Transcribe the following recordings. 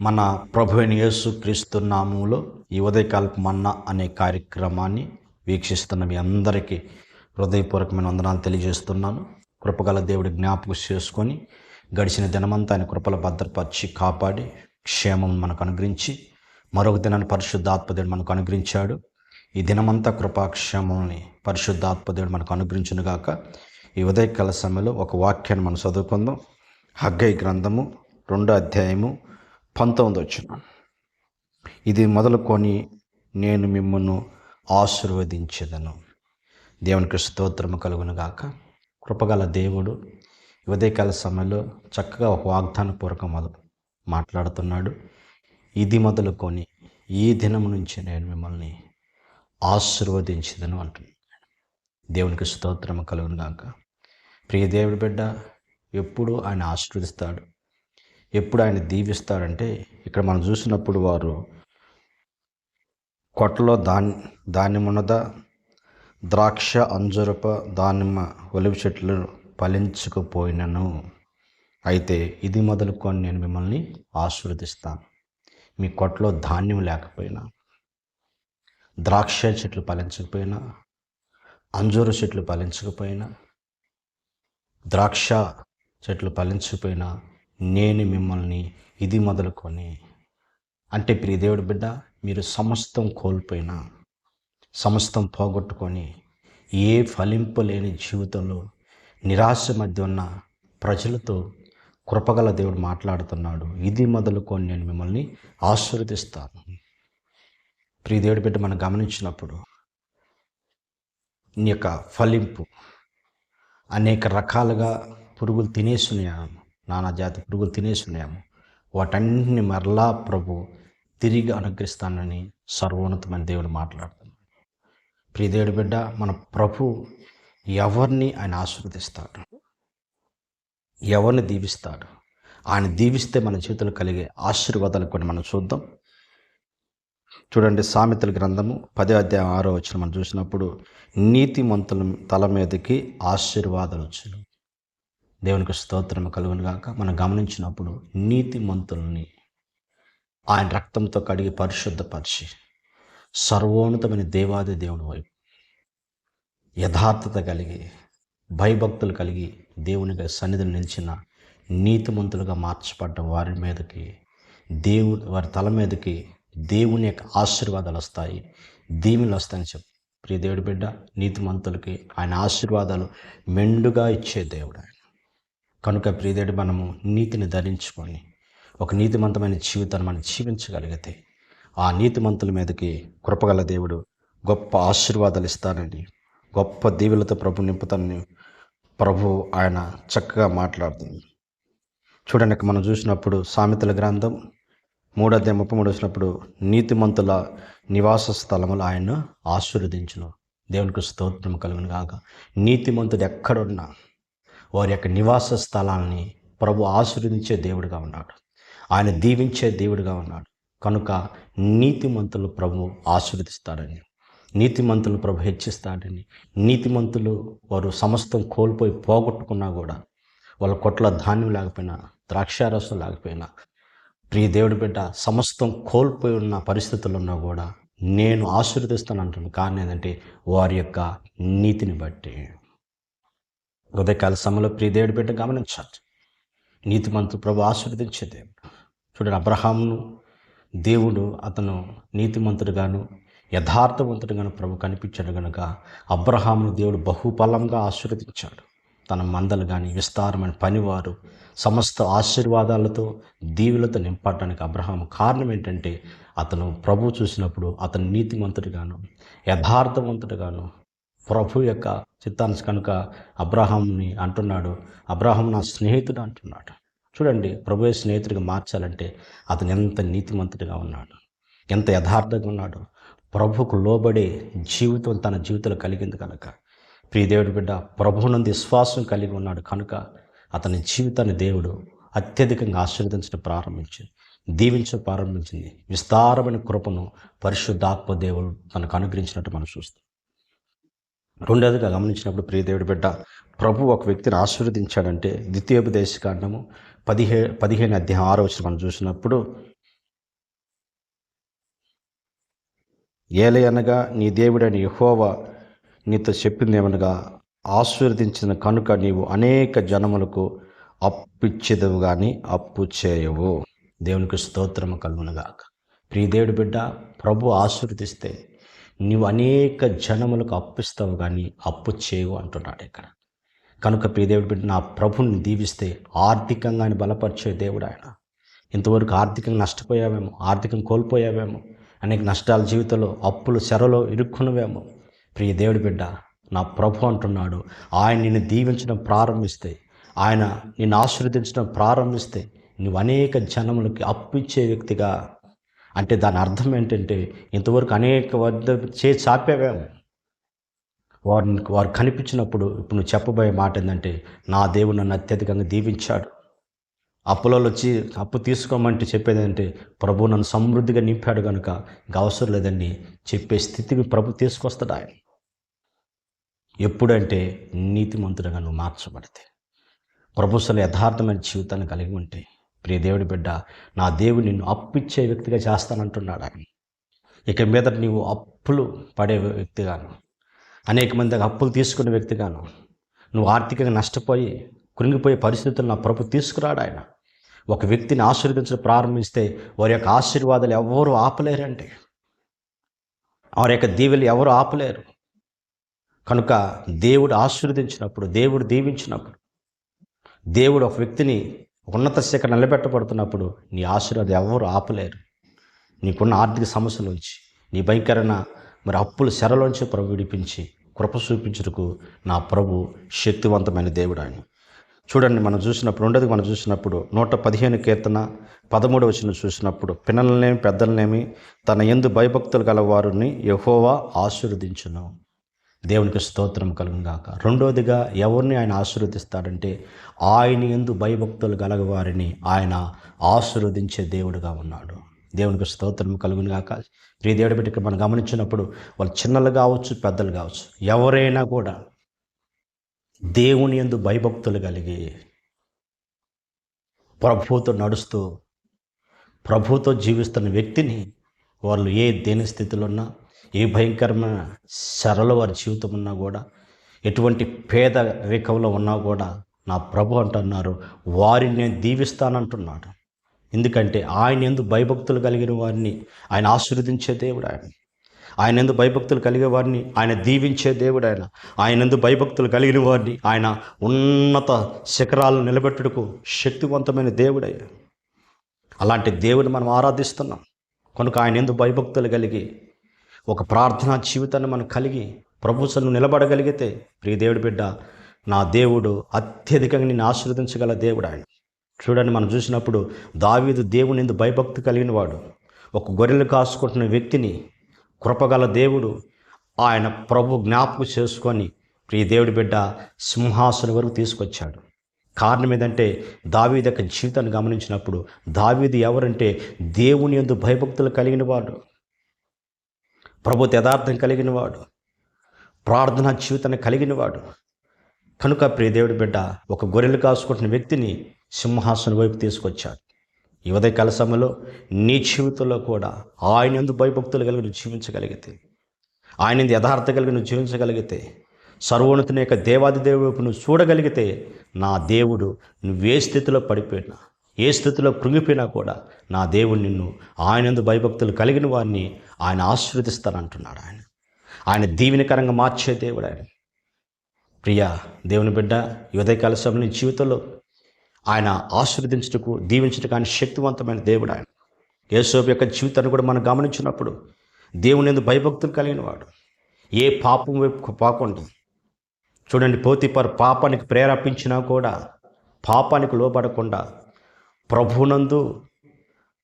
మన ప్రభు అయిన యేసు క్రీస్తు నామములో ఈ ఉదయకాలపు మన్నా అనే కార్యక్రమాన్ని వీక్షిస్తున్న మీ అందరికీ హృదయపూర్వకమైన వందనాలు తెలియజేస్తున్నాను. కృపగల దేవుడి జ్ఞాపకం చేసుకొని గడిచిన దినమంతా ఆయన కృపల భద్రపరిచి కాపాడి క్షేమం మనకు అనుగ్రహించి మరొక దినాన్ని పరిశుద్ధాత్మదేవుడు మనకు అనుగ్రహించాడు. ఈ దినమంతా కృపాక్షేమాన్ని పరిశుద్ధాత్మదేవుడు మనకు అనుగ్రహించునుగాక. ఈ ఉదయకాల సమయంలో ఒక వాక్యాన్ని మనం చదువుకుందాం. హగ్గయి గ్రంథము 2వ అధ్యాయము 19 ఇది మొదలుకొని నేను మిమ్మల్ని ఆశీర్వదించెదను. దేవునికి స్తోత్రము కలుగునుగాక. కృపగల దేవుడు ఉదయకాల సమయంలో చక్కగా ఒక వాగ్దానపూర్వకం మాట్లాడుతున్నాడు. ఇది మొదలుకొని ఈ దినం నుంచి నేను మిమ్మల్ని ఆశీర్వదించెదను అంటున్నాడు. దేవునికి స్తోత్రము కలుగునుగాక. ప్రియ దేవుడి బిడ్డ, ఎప్పుడు ఆయన ఆశీర్వదిస్తాడు, ఎప్పుడు ఆయన దీవిస్తాడంటే, ఇక్కడ మనం చూసినప్పుడు వారు కొట్టలో ధాన్యమున్నదా, ద్రాక్ష అంజురప దానిమ్మ ఒలివ చెట్లు ఫలించకపోయినను, అయితే ఇది మొదలుకొని నేను మిమ్మల్ని ఆశీర్వదిస్తాను. మీ కొట్టలో ధాన్యం లేకపోయినా, ద్రాక్ష చెట్లు ఫలించకపోయినా, అంజూరు చెట్లు ఫలించకపోయినా, ద్రాక్ష చెట్లు ఫలించకపోయినా, నేను మిమ్మల్ని ఇది మొదలుకొని, అంటే ప్రియ దేవుడి బిడ్డ, మీరు సమస్తం కోల్పోయినా, సమస్తం పోగొట్టుకొని ఏ ఫలింపు లేని జీవితంలో నిరాశ మధ్య ఉన్న ప్రజలతో కృపగల దేవుడు మాట్లాడుతున్నాడు. ఇది మొదలుకొని నేను మిమ్మల్ని ఆశీర్వదిస్తాను. ప్రియ దేవుడి బిడ్డ, మనం గమనించినప్పుడు నీ యొక్క ఫలింపు అనేక రకాలుగా పురుగులు తినేస్తున్నాము, నానా జాతి పురుగులు తినేస్తున్నాము. వాటన్నిటిని మరలా ప్రభు తిరిగి అనుగ్రహిస్తానని సర్వోన్నతమైన దేవుడు మాట్లాడుతున్నాడు. ప్రియ దేవుడి బిడ్డ, మన ప్రభు ఎవరిని ఆయన ఆశీర్వదిస్తాడు, ఎవరిని దీవిస్తాడు, ఆయన దీవిస్తే మన జీవితంలో కలిగే ఆశీర్వాదాలు కొన్ని మనం చూద్దాం. చూడండి, సామెతల గ్రంథము 10వ అధ్యాయం 6వ వచనం మనం చూసినప్పుడు, నీతిమంతుల తల మీదకి ఆశీర్వాదాలు వచ్చును. దేవునికి స్తోత్రం కలుగునుగాక. మనం గమనించినప్పుడు నీతిమంతుల్ని ఆయన రక్తంతో కడిగి పరిశుద్ధపరిచి సర్వోన్నతమైన దేవాది దేవుని వైపు యథార్థత కలిగి భయభక్తులు కలిగి దేవుని సన్నిధిని నిలిచిన నీతిమంతులుగా మార్చబడ్డ వారి మీదకి వారి తల మీదకి దేవుని యొక్క ఆశీర్వాదాలు వస్తాయి, దీవెనలు వస్తాయని చెప్పి ప్రియ దేవుడి బిడ్డ, నీతిమంతులకి ఆయన ఆశీర్వాదాలు మెండుగా ఇచ్చే దేవుడు ఆయన. కనుక ప్రియ దేవుడు, మనము నీతిని ధరించుకొని ఒక నీతిమంతమైన జీవితాన్ని మనం జీవించగలిగితే ఆ నీతిమంతుల మీదకి కృపగల దేవుడు గొప్ప ఆశీర్వాదాలు ఇస్తానని, గొప్ప దీవులతో ప్రభు నింపుతానని ప్రభు ఆయన చక్కగా మాట్లాడుతుంది. చూడండి, మనం చూసినప్పుడు సామెతల గ్రంథం 3వ అధ్యాయం 33 వచ్చినప్పుడు, నీతిమంతుల నివాస స్థలములు ఆయన ఆశీర్వదించును. దేవునికి స్తోత్రం కలుగును కాక. నీతిమంతుడు ఎక్కడున్నా వారి యొక్క నివాస స్థలాన్ని ప్రభు ఆశీర్వదించే దేవుడిగా ఉన్నాడు, ఆయన దీవించే దేవుడిగా ఉన్నాడు. కనుక నీతిమంతులు ప్రభు ఆశీర్వదిస్తాడని, నీతిమంతులు ప్రభు హెచ్చిస్తాడని, నీతిమంతులు వారు సమస్తం కోల్పోయి పోగొట్టుకున్నా కూడా, వాళ్ళ కొట్ల ధాన్యం లేకపోయినా, ద్రాక్షారసం లేకపోయినా, ప్రియ దేవుడి బిడ్డ, సమస్తం కోల్పోయి ఉన్న పరిస్థితులు ఉన్నా కూడా నేను ఆశీర్వదిస్తాను అంటున్నాను. కారణం ఏంటంటే వారి యొక్క నీతిని బట్టి. ఉదయకాల సమయంలో ప్రియ దేవుడి బిడ్డ గమనించాలి, నీతిమంతుడు ప్రభు ఆశీర్వదించే దేవుడు. చూడండి, అబ్రహామును దేవుడు అతను నీతిమంతుడుగాను యథార్థవంతుడుగాను ప్రభు కనిపించాడు కనుక అబ్రహామును దేవుడు బహుబలంగా ఆశీర్వదించాడు. తన మందలు కానీ, విస్తారమైన పనివారు, సమస్త ఆశీర్వాదాలతో దీవులతో నింపడానికి అబ్రహాము కారణం ఏంటంటే, అతను ప్రభు చూసినప్పుడు అతను నీతిమంతుడుగాను యథార్థవంతుడుగాను ప్రభు యొక్క చిత్తాన్ని కనుక అబ్రహాంని అంటున్నాడు, అబ్రహాం నా స్నేహితుడు అంటున్నాడు. చూడండి, ప్రభువే స్నేహితుడిగా మార్చాలంటే అతను ఎంత నీతిమంతుడిగా ఉన్నాడు, ఎంత యథార్థంగా ఉన్నాడు. ప్రభుకు లోబడే జీవితం తన జీవితంలో కలిగింది కనుక ప్రియ దేవుడి బిడ్డ, ప్రభువునందు విశ్వాసం కలిగి ఉన్నాడు కనుక అతని జీవితాన్ని దేవుడు అత్యధికంగా ఆశీర్వదించడం దీవించడం ప్రారంభించింది. విస్తారమైన కృపను పరిశుద్ధాత్మ దేవుడు తనకు అనుగ్రహించినట్టు మనం చూస్తాం. రెండవదిగా గమనించినప్పుడు ప్రియ దేవుడి బిడ్డ, ప్రభు ఒక వ్యక్తిని ఆశీర్వదించాడంటే ద్వితీయోపదేశకాండము 15వ అధ్యాయం 6వ వచనం మనం చూసినప్పుడు, ఏలయనగా నీ దేవుడైన యెహోవా నీతో చెప్పిందేమనగా, ఆశీర్వదించిన కనుక నీవు అనేక జనములకు అప్పిచ్చెదవు గాని అప్పు చేయవు. దేవునికి స్తోత్రము కలుగునుగాక. ప్రియ దేవుడి బిడ్డ, ప్రభు ఆశీర్వదిస్తే నీవు అనేక జనములకు అప్పిస్తావు కానీ అప్పు చేయవు అంటున్నాడు ఇక్కడ. కనుక ప్రియ దేవుడి బిడ్డ, నా ప్రభుని దీవిస్తే ఆర్థికంగా ఆయన బలపరిచే దేవుడు ఆయన. ఇంతవరకు ఆర్థికంగా నష్టపోయావేమో, ఆర్థికంగా కోల్పోయావేమో, అనేక నష్టాల జీవితంలో అప్పులు చెరలో ఇరుక్కున్నవేమో. ప్రియ దేవుడి బిడ్డ, నా ప్రభు అంటున్నాడు, ఆయన నిన్ను దీవించడం ప్రారంభిస్తే, ఆయన నిన్ను ఆశీర్వదించడం ప్రారంభిస్తే నువ్వు అనేక జనములకి అప్పిచ్చే వ్యక్తిగా, అంటే దాని అర్థం ఏంటంటే ఇంతవరకు అనేక వద్ద చాపావేమో, వారు కనిపించినప్పుడు ఇప్పుడు నువ్వు చెప్పబోయే మాట ఏంటంటే, నా దేవుడు నన్ను అత్యధికంగా దీవించాడు. అప్పులలో వచ్చి అప్పు తీసుకోమంటే చెప్పేది అంటే, ప్రభు నన్ను సమృద్ధిగా నింపాడు కనుక ఇంకా అవసరం లేదని చెప్పే స్థితికి ప్రభు తీసుకొస్తాడు ఆయన. ఎప్పుడంటే నీతిమంతుడిగా నువ్వు మార్చబడితే, ప్రభుత్వం యథార్థమైన జీవితాన్ని కలిగి ఉంటే. ప్రియ దేవుడి బిడ్డ, నా దేవుడు నిన్ను అప్పిచ్చే వ్యక్తిగా చేస్తానంటున్నాడు ఆయన. ఇక మీద నీవు అప్పులు పడే వ్యక్తిగాను, అనేక మంది అప్పులు తీసుకునే వ్యక్తిగాను, నువ్వు ఆర్థికంగా నష్టపోయి కృంగిపోయే పరిస్థితులు నా ప్రభు తీసుకురాడు ఆయన. ఒక వ్యక్తిని ఆశీర్వదించడం ప్రారంభిస్తే వారి యొక్క ఆశీర్వాదాలు ఎవరు ఆపలేరండి, వారి యొక్క దీవెలు ఎవరు ఆపలేరు. కనుక దేవుడు ఆశీర్వదించినప్పుడు, దేవుడు దీవించినప్పుడు, దేవుడు ఒక వ్యక్తిని ఉన్నత శిఖర నిలబెట్టబడుతున్నప్పుడు నీ ఆశీర్వాదం ఎవరు ఆపలేరు. నీకున్న ఆర్థిక సమస్యల నుంచి, నీ భయంకరమైన అప్పుల శరలోంచి ప్రభు విడిపించి కృప చూపించుటకు నా ప్రభు శక్తివంతమైన దేవుడు ఆయన. చూడండి, మనం చూసినప్పుడు 115 కీర్తన 13వ వచనం చూసినప్పుడు, పిల్లలనేమి పెద్దలనేమి తన యందు భయభక్తులు గల వారిని యెహోవా ఆశీర్వదించును. దేవునికి స్తోత్రం కలుగుగాక. రెండోదిగా ఎవరిని ఆయన ఆశీర్వదిస్తాడంటే, ఆయన యందు భయభక్తులు గలవారిని ఆయన ఆశీర్వదించే దేవుడుగా ఉన్నాడు. దేవునికి స్తోత్రం కలుగుగాక. ప్రియ దేవుడి బిడ్డకి మనం గమనించినప్పుడు, వాళ్ళు చిన్నలు కావచ్చు, పెద్దలు కావచ్చు, ఎవరైనా కూడా దేవుని యందు భయభక్తులు కలిగి ప్రభువుతో నడుస్తూ ప్రభువుతో జీవిస్తున్న వ్యక్తిని, వాళ్ళు దేని స్థితిలో ఉన్నా, ఏ భయంకరమైన శరలో వారి జీవితం ఉన్నా కూడా, ఎటువంటి పేద రేఖంలో ఉన్నా కూడా నా ప్రభు అంటున్నారు, వారిని నేను దీవిస్తానంటున్నాడు. ఎందుకంటే ఆయన యందు భయభక్తులు కలిగిన వారిని ఆయన ఆశీర్వదించే దేవుడు ఆయన. ఆయన యందు భయభక్తులు కలిగే వారిని ఆయన దీవించే దేవుడు ఆయన. ఆయన యందు భయభక్తులు కలిగిన వారిని ఆయన ఉన్నత శిఖరాలను నిలబెట్టుటకు శక్తివంతమైన దేవుడయ్యా. అలాంటి దేవుడిని మనం ఆరాధిస్తున్నాం. కనుక ఆయన యందు భయభక్తులు కలిగి ఒక ప్రార్థనా జీవితాన్ని మనం కలిగి ప్రభు సన్నిధిలో నిలబడగలిగితే, ప్రియ దేవుడి బిడ్డ, నా దేవుడు అత్యధికంగా నిన్ను ఆశీర్వదించగల దేవుడు ఆయన. చూడండి, మనం చూసినప్పుడు దావీదు దేవుని యందు భయభక్తి కలిగిన వాడు. ఒక గొర్రెలు కాసుకుంటున్న వ్యక్తిని కృపగల దేవుడు ఆయన ప్రభు జ్ఞాపకం చేసుకొని, ప్రియ దేవుడి బిడ్డ, సింహాసనం వరకు తీసుకొచ్చాడు. కారణం ఏంటంటే, దావీదు యొక్క జీవితాన్ని గమనించినప్పుడు, దావీదు ఎవరంటే దేవుని యందు భయభక్తులు కలిగిన వాడు, ప్రభు యథార్థం కలిగిన వాడు, ప్రార్థనా జీవితాన్ని కలిగిన వాడు. కనుక ప్రియ దేవుడి బిడ్డ, ఒక గొర్రెలు కాసుకుంటున్న వ్యక్తిని సింహాసనం వైపు తీసుకొచ్చాడు. ఈ ఉదయకాల సమయంలో నీ జీవితంలో కూడా ఆయన యందు భయభక్తులు కలిగి నువ్వు జీవించగలిగితే, ఆయన యందు యథార్థ కలిగి నువ్వు జీవించగలిగితే, సర్వోన్నతుని యొక్క దేవాది దేవుడి వైపు నువ్వు చూడగలిగితే, నా దేవుడు నువ్వే స్థితిలో పడిపోయినా, ఏ స్థితిలో కృంగిపోయినా కూడా నా దేవుడు నిన్ను ఆయన యందు భయభక్తులు కలిగిన వారిని ఆయన ఆశీర్వదిస్తానంటున్నాడు. ఆయన దీవెనకరంగా మార్చే దేవుడు ఆయన. ప్రియ దేవుని బిడ్డ, ఈ ఉదయకాల సమయంలో నీ జీవితంలో ఆయన ఆశీర్వదించుటకు, దీవించుటకు ఆయన శక్తివంతమైన దేవుడు ఆయన. యేసోబు యొక్క జీవితాన్ని కూడా మనం గమనించినప్పుడు, దేవుని యందు భయభక్తులు కలిగిన వాడు, ఏ పాపం వైపు పోకుండా. చూడండి, పోతీఫర్ పాపానికి ప్రేరేపించినా కూడా పాపానికి లోబడకుండా, ప్రభువునందు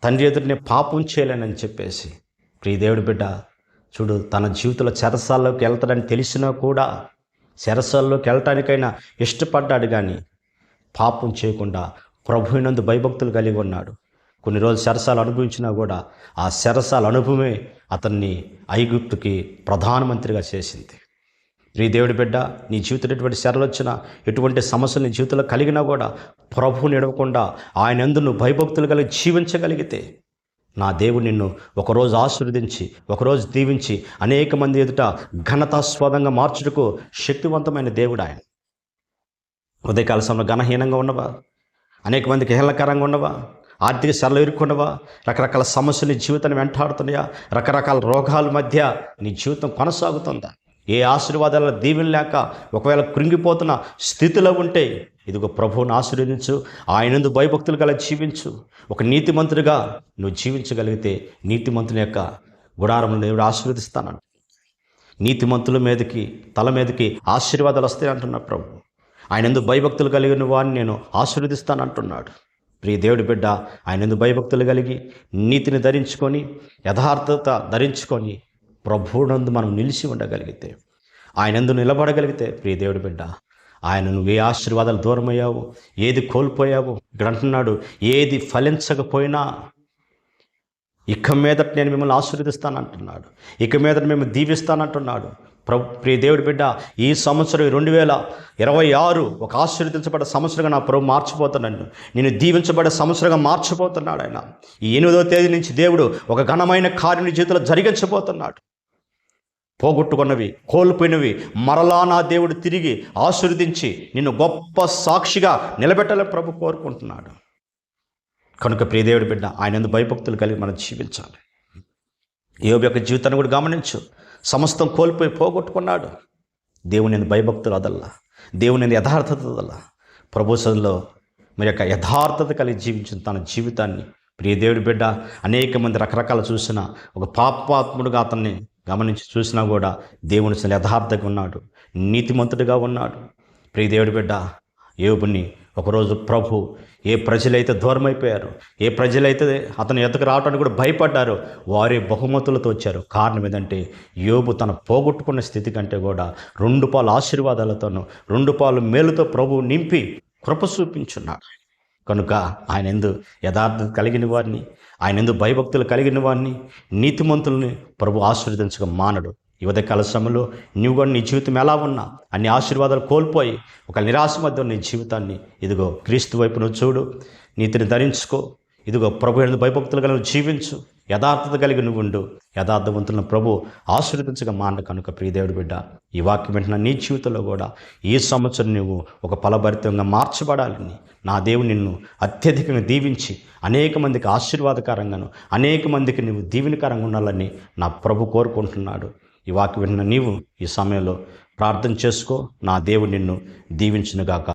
తండ్రి ఎదురునే పాపం చేయలేనని చెప్పేసి, ప్రియ దేవుడి బిడ్డ, చూడు, తన జీవితంలో చెరసాల్లోకి వెళ్తాడని తెలిసినా కూడా చెరసాల్లోకి వెళ్ళటానికైనా ఇష్టపడ్డాడు, కానీ పాపం చేయకుండా ప్రభువునందు భయభక్తులు కలిగి ఉన్నాడు. కొన్ని రోజులు చెరసాలు అనుభవించినా కూడా ఆ చెరసాల అనుభవమే అతన్ని ఐగుప్తుకి ప్రధానమంత్రిగా చేసింది. ప్రియ దేవుడి బిడ్డ, నీ జీవితంలో ఎటువంటి శరలు వచ్చినా, ఎటువంటి సమస్యలు నీ జీవితంలో కలిగినా కూడా ప్రభువుని ఎడవకుండా ఆయన యందు నువ్వు భయభక్తులు కలిగి జీవించగలిగితే, నా దేవుడు నిన్ను ఒకరోజు ఆశీర్వదించి ఒకరోజు దీవించి అనేక మంది ఎదుట ఘనతాస్పదంగా మార్చుటకు శక్తివంతమైన దేవుడు ఆయన. ఉదయకాల సమయంలో ఘనహీనంగా ఉన్నవా? అనేక మందికి హేళనకరంగా ఉన్నవా? ఆర్థిక శ్రమలు ఇరుక్కున్నవా? రకరకాల సమస్యలు నీ జీవితాన్ని వెంటాడుతున్నాయా? రకరకాల రోగాల మధ్య నీ జీవితం కొనసాగుతుందా? ఏ ఆశీర్వాదాల దీవెన లేక ఒకవేళ కృంగిపోతున్న స్థితిలో ఉంటే ఇదిగో ప్రభువుని ఆశీర్వదించు. ఆయనందు భయభక్తులు గల జీవించు. ఒక నీతిమంతుడిగా నువ్వు జీవించగలిగితే నీతిమంతుని యొక్క గుడారంలో దేవుడు ఆశీర్వదిస్తానంట. నీతిమంతుల మీదకి తల మీదకి ఆశీర్వాదాలు వస్తాయి అంటున్నా ప్రభు. ఆయనందు భయభక్తులు కలిగిన వాడిని నేను ఆశీర్వదిస్తానంటున్నాడు. ప్రియ దేవుడి బిడ్డ, ఆయనందు భయభక్తులు కలిగి నీతిని ధరించుకొని యథార్థత ధరించుకొని ప్రభువునందు మనం నిలిచి ఉండగలిగితే, ఆయనందు నిలబడగలిగితే, ప్రియ దేవుడి బిడ్డ, ఆయన నువ్వు ఏ ఆశీర్వాదాలు దూరమయ్యావు, ఏది కోల్పోయావు, ఇక్కడ అంటున్నాడు ఏది ఫలించకపోయినా ఇక మీదట నేను మిమ్మల్ని ఆశీర్వదిస్తానంటున్నాడు. ఇక మీదట మేము దీవిస్తానంటున్నాడు. ప్రియ దేవుడి బిడ్డ, ఈ సంవత్సరం 2026 ఒక ఆశీర్వదించబడ్డ సంవత్సరంగా నా ప్రభు మార్చిపోతున్నాడు. నేను దీవించబడే సంవత్సరంగా మార్చిపోతున్నాడు ఆయన. ఈ 8వ తేదీ నుంచి దేవుడు ఒక ఘనమైన కార్యం జీవితంలో జరిగించబోతున్నాడు. పోగొట్టుకున్నవి, కోల్పోయినవి మరలా నా దేవుడు తిరిగి ఆశీర్వదించి నిన్ను గొప్ప సాక్షిగా నిలబెట్టాలని ప్రభు కోరుకుంటున్నాడు. కనుక ప్రియ దేవుడి బిడ్డ, ఆయనందు భయభక్తులు కలిగి మనం జీవించాలి. యోబు యొక్క జీవితాన్ని కూడా గమనించు. సమస్తం కోల్పోయి పోగొట్టుకున్నాడు. దేవుని భయభక్తులు వదల్లా, దేవుని యథార్థత వదల్లా. ప్రభు సన్నిధిలో మరి యొక్క యథార్థత కలిగి జీవించిన తన జీవితాన్ని ప్రియ దేవుడి బిడ్డ, అనేక మంది రకరకాల చూసిన ఒక పాపాత్ముడుగా అతన్ని గమనించి చూసినా కూడా దేవుని సన్నిధిలో యథార్థంగా ఉన్నాడు, నీతిమంతుడిగా ఉన్నాడు. ప్రియ దేవుడి బిడ్డ, యోబుని ఒకరోజు ప్రభు ఏ ప్రజలైతే దూరమైపోయారు, ఏ ప్రజలైతే అతను ఎదుకు రావడానికి కూడా భయపడ్డారో వారే బహుమతులతో వచ్చారు. కారణం ఏదంటే యోబు తన పోగొట్టుకున్న స్థితి కంటే కూడా 2 పాలు ఆశీర్వాదాలతోనూ 2 పాలు మేలుతో ప్రభువు నింపి కృప చూపించున్నాడు. కనుక ఆయనందు యథార్థత కలిగిన వారిని, ఆయనందు భయభక్తులు కలిగిన వారిని, నీతిమంతుల్ని ప్రభు ఆశీర్వదించక మానడు. ఈ ఉదయకాల సమయంలో నువ్వు కూడా నీ జీవితం ఎలా ఉన్నా అన్ని ఆశీర్వాదాలు కోల్పోయి ఒక నిరాశ మధ్య నీ జీవితాన్ని ఇదిగో క్రీస్తు వైపు నువ్వు చూడు, నీతిని ధరించుకో. ఇదిగో ప్రభు ఎందు భయభక్తులు కలిగి జీవించు, యథార్థత కలిగి నువ్వు ఉండు. యథార్థవంతులను ప్రభు ఆశీర్వదించగా మాన. కనుక ప్రియదేవుడి బిడ్డ, ఈ వాక్యం వెంటనే నీ జీవితంలో కూడా ఈ సంవత్సరం నువ్వు ఒక ఫలభరితంగా మార్చబడాలని నా దేవుడు నిన్ను అత్యధికంగా దీవించి అనేక మందికి ఆశీర్వాదకరంగాను అనేక మందికి నువ్వు దీవెనకరంగా ఉండాలని నా ప్రభు కోరుకుంటున్నాడు. ఈ వాక్యం విన్న నీవు ఈ సమయంలో ప్రార్థన చేసుకో. నా దేవుడు నిన్ను దీవించునుగాక.